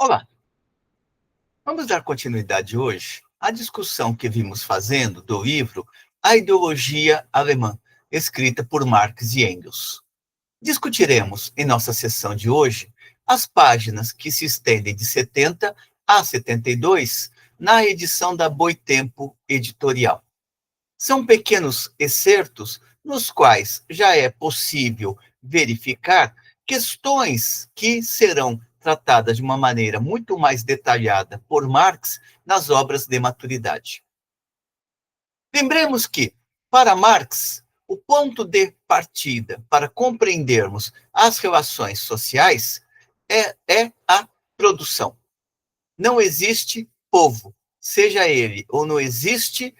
Olá, vamos dar continuidade hoje à discussão que vimos fazendo do livro A Ideologia Alemã, escrita por Marx e Engels. Discutiremos, em nossa sessão de hoje, as páginas que se estendem de 70 a 72 na edição da Boitempo Editorial. São pequenos excertos nos quais já é possível verificar questões que serão tratadas de uma maneira muito mais detalhada por Marx nas obras de maturidade. Lembremos que, para Marx, o ponto de partida para compreendermos as relações sociais é a produção. Não existe povo, seja ele ou não existe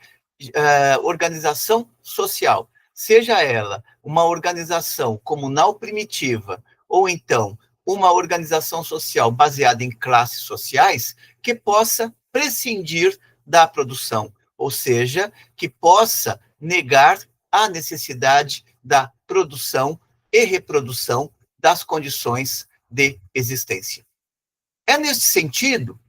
organização social, seja ela uma organização comunal primitiva ou então uma organização social baseada em classes sociais que possa prescindir da produção, ou seja, que possa negar a necessidade da produção e reprodução das condições de existência. É nesse sentido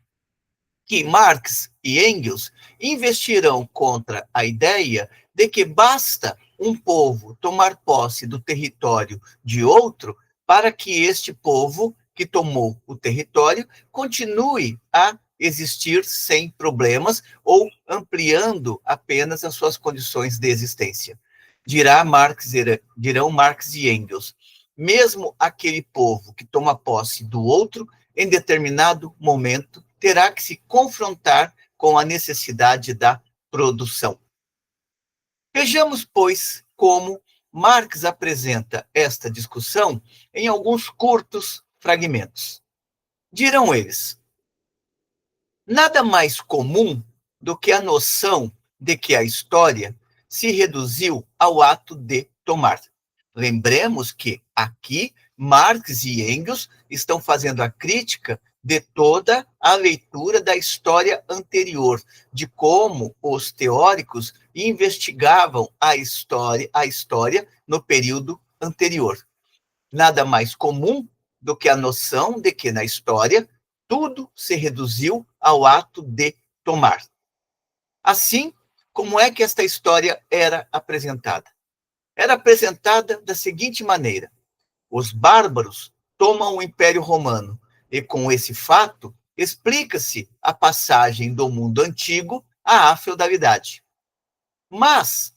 que Marx e Engels investirão contra a ideia de que basta um povo tomar posse do território de outro para que este povo que tomou o território continue a existir sem problemas ou ampliando apenas as suas condições de existência. Dirão Marx e Engels, mesmo aquele povo que toma posse do outro, em determinado momento, terá que se confrontar com a necessidade da produção. Vejamos, pois, como Marx apresenta esta discussão em alguns curtos fragmentos. Dirão eles: nada mais comum do que a noção de que a história se reduziu ao ato de tomar. Lembremos que aqui Marx e Engels estão fazendo a crítica de toda a leitura da história anterior, de como os teóricos investigavam a história no período anterior. Nada mais comum do que a noção de que na história tudo se reduziu ao ato de tomar. Assim, como é que esta história era apresentada? Era apresentada da seguinte maneira: os bárbaros tomam o Império Romano, e com esse fato explica-se a passagem do mundo antigo à feudalidade. Mas,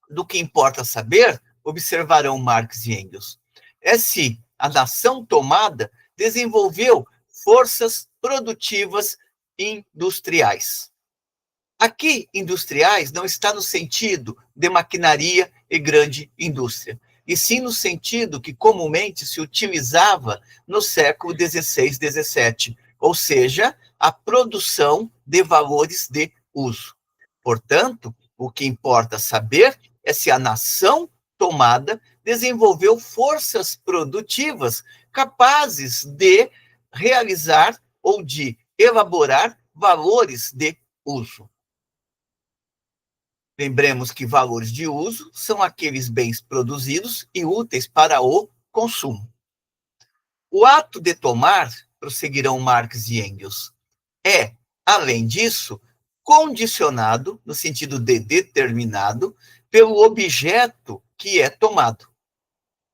do que importa saber, observarão Marx e Engels, é se a nação tomada desenvolveu forças produtivas industriais. Aqui, industriais não está no sentido de maquinaria e grande indústria, e sim no sentido que comumente se utilizava no século XVI, XVII, ou seja, a produção de valores de uso. Portanto, o que importa saber é se a nação tomada desenvolveu forças produtivas capazes de realizar ou de elaborar valores de uso. Lembremos que valores de uso são aqueles bens produzidos e úteis para o consumo. O ato de tomar, prosseguirão Marx e Engels, é, além disso, condicionado, no sentido de determinado, pelo objeto que é tomado.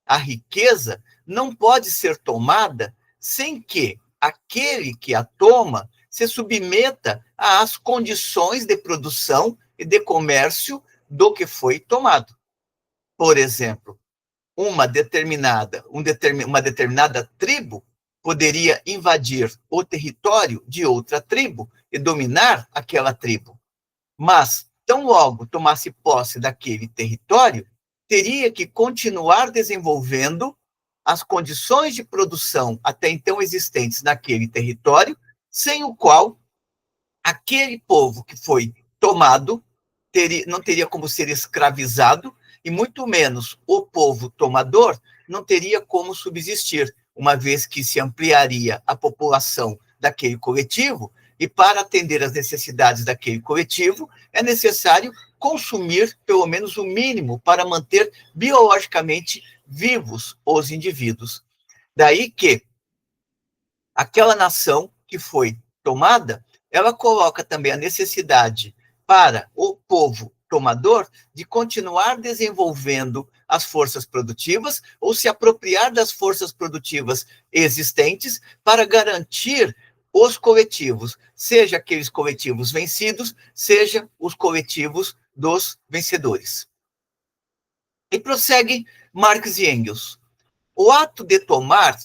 A riqueza não pode ser tomada sem que aquele que a toma se submeta às condições de produção e de comércio do que foi tomado. Por exemplo, uma determinada tribo poderia invadir o território de outra tribo e dominar aquela tribo. Mas, tão logo tomasse posse daquele território, teria que continuar desenvolvendo as condições de produção até então existentes naquele território, sem o qual aquele povo que foi tomado não teria como ser escravizado, e muito menos o povo tomador não teria como subsistir, uma vez que se ampliaria a população daquele coletivo, e para atender às necessidades daquele coletivo, é necessário consumir pelo menos o mínimo para manter biologicamente vivos os indivíduos. Daí que Aquela nação que foi tomada, ela coloca também a necessidade para o povo tomador de continuar desenvolvendo as forças produtivas ou se apropriar das forças produtivas existentes para garantir os coletivos, seja aqueles coletivos vencidos, seja os coletivos dos vencedores. E prossegue Marx e Engels. O ato de tomar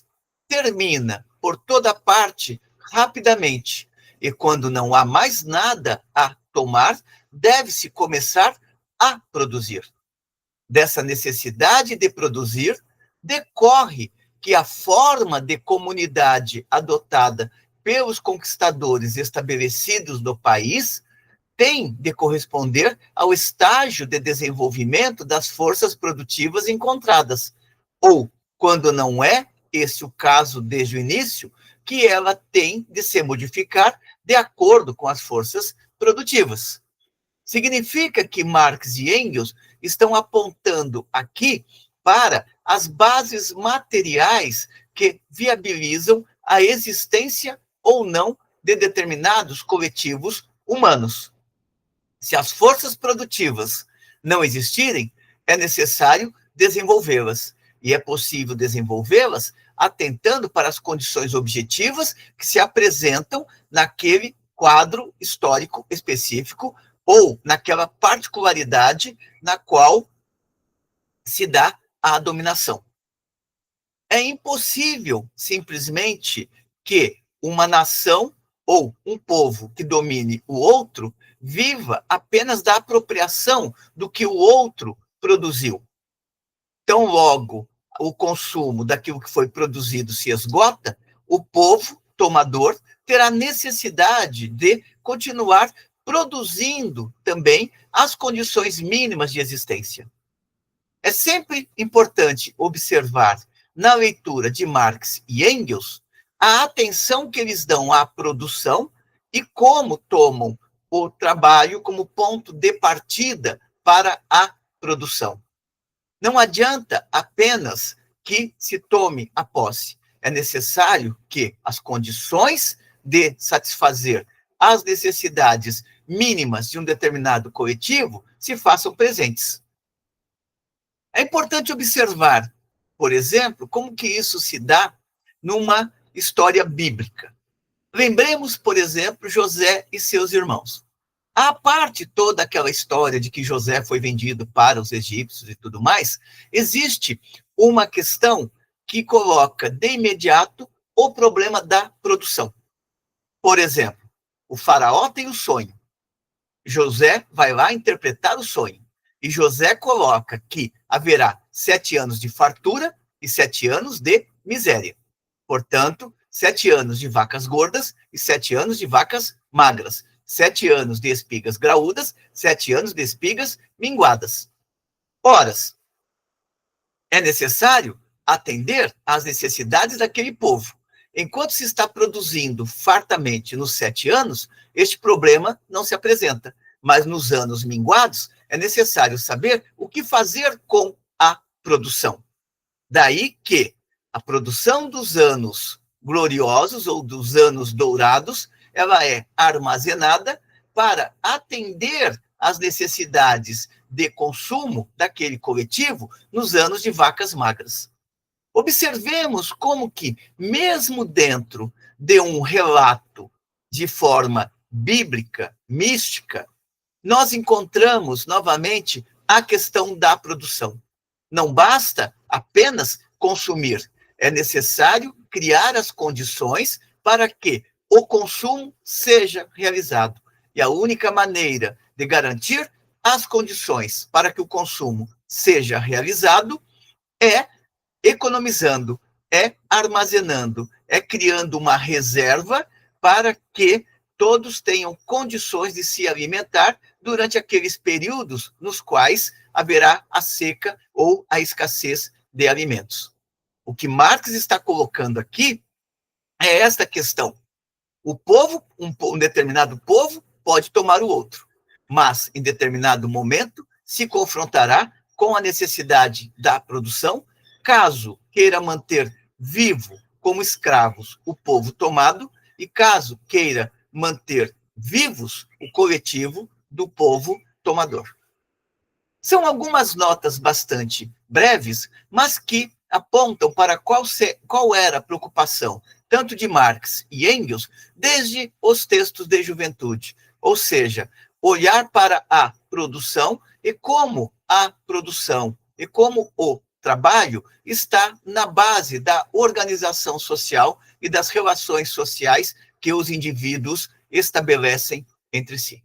termina por toda parte rapidamente, e quando não há mais nada a tomar, deve-se começar a produzir. Dessa necessidade de produzir, decorre que a forma de comunidade adotada pelos conquistadores estabelecidos no país tem de corresponder ao estágio de desenvolvimento das forças produtivas encontradas, ou, quando não é esse o caso desde o início, que ela tem de se modificar de acordo com as forças produtivas. Significa que Marx e Engels estão apontando aqui para as bases materiais que viabilizam a existência ou não de determinados coletivos humanos. Se as forças produtivas não existirem, é necessário desenvolvê-las. E é possível desenvolvê-las atentando para as condições objetivas que se apresentam naquele quadro histórico específico ou naquela particularidade na qual se dá a dominação. É impossível, simplesmente, que uma nação ou um povo que domine o outro viva apenas da apropriação do que o outro produziu. Tão logo o consumo daquilo que foi produzido se esgota, o povo tomador terá necessidade de continuar produzindo também as condições mínimas de existência. É sempre importante observar na leitura de Marx e Engels a atenção que eles dão à produção e como tomam o trabalho como ponto de partida para a produção. Não adianta apenas que se tome a posse. É necessário que as condições de satisfazer as necessidades mínimas de um determinado coletivo se façam presentes. É importante observar, por exemplo, como que isso se dá numa história bíblica. Lembremos, por exemplo, José e seus irmãos. À parte toda aquela história de que José foi vendido para os egípcios e tudo mais, existe uma questão que coloca de imediato o problema da produção. Por exemplo, o faraó tem o sonho. José vai lá interpretar o sonho. E José coloca que haverá 7 anos de fartura e 7 anos de miséria. Portanto, 7 anos de vacas gordas e 7 anos de vacas magras. 7 anos de espigas graúdas, 7 anos de espigas minguadas. Ora, é necessário atender às necessidades daquele povo. Enquanto se está produzindo fartamente nos 7 anos, este problema não se apresenta. Mas nos anos minguados, é necessário saber o que fazer com a produção. Daí que a produção dos anos gloriosos ou dos anos dourados, ela é armazenada para atender às necessidades de consumo daquele coletivo nos anos de vacas magras. Observemos como que, mesmo dentro de um relato de forma bíblica, mística, nós encontramos novamente a questão da produção. Não basta apenas consumir, é necessário criar as condições para que o consumo seja realizado. E a única maneira de garantir as condições para que o consumo seja realizado é economizando, é armazenando, é criando uma reserva para que todos tenham condições de se alimentar durante aqueles períodos nos quais haverá a seca ou a escassez de alimentos. O que Marx está colocando aqui é esta questão. O povo, um determinado povo, pode tomar o outro, mas em determinado momento se confrontará com a necessidade da produção, caso queira manter vivo como escravos o povo tomado e, caso queira manter vivos o coletivo do povo tomador. São algumas notas bastante breves, mas que apontam para qual era a preocupação tanto de Marx e Engels desde os textos de juventude, ou seja, olhar para a produção e como a produção e como o trabalho está na base da organização social e das relações sociais que os indivíduos estabelecem entre si.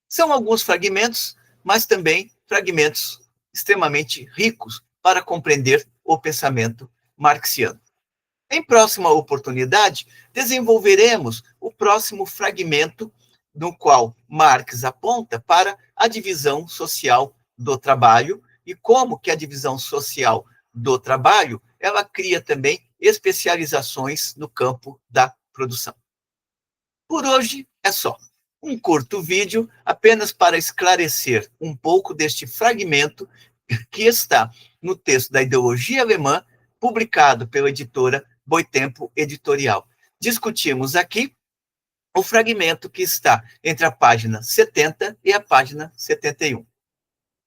São alguns fragmentos, mas também fragmentos extremamente ricos para compreender o pensamento marxiano. Em próxima oportunidade, desenvolveremos o próximo fragmento no qual Marx aponta para a divisão social do trabalho e como que a divisão social do trabalho, ela cria também especializações no campo da produção. Por hoje é só. Um curto vídeo apenas para esclarecer um pouco deste fragmento que está no texto da Ideologia Alemã, publicado pela editora Boitempo Editorial. Discutimos aqui o fragmento que está entre a página 70 e a página 71.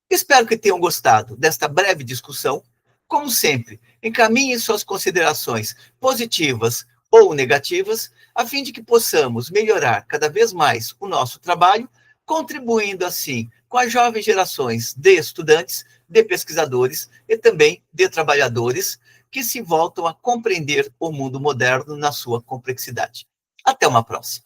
Espero que tenham gostado desta breve discussão. Como sempre, encaminhe suas considerações positivas ou negativas, a fim de que possamos melhorar cada vez mais o nosso trabalho, contribuindo assim com as jovens gerações de estudantes, de pesquisadores e também de trabalhadores que se voltam a compreender o mundo moderno na sua complexidade. Até uma próxima.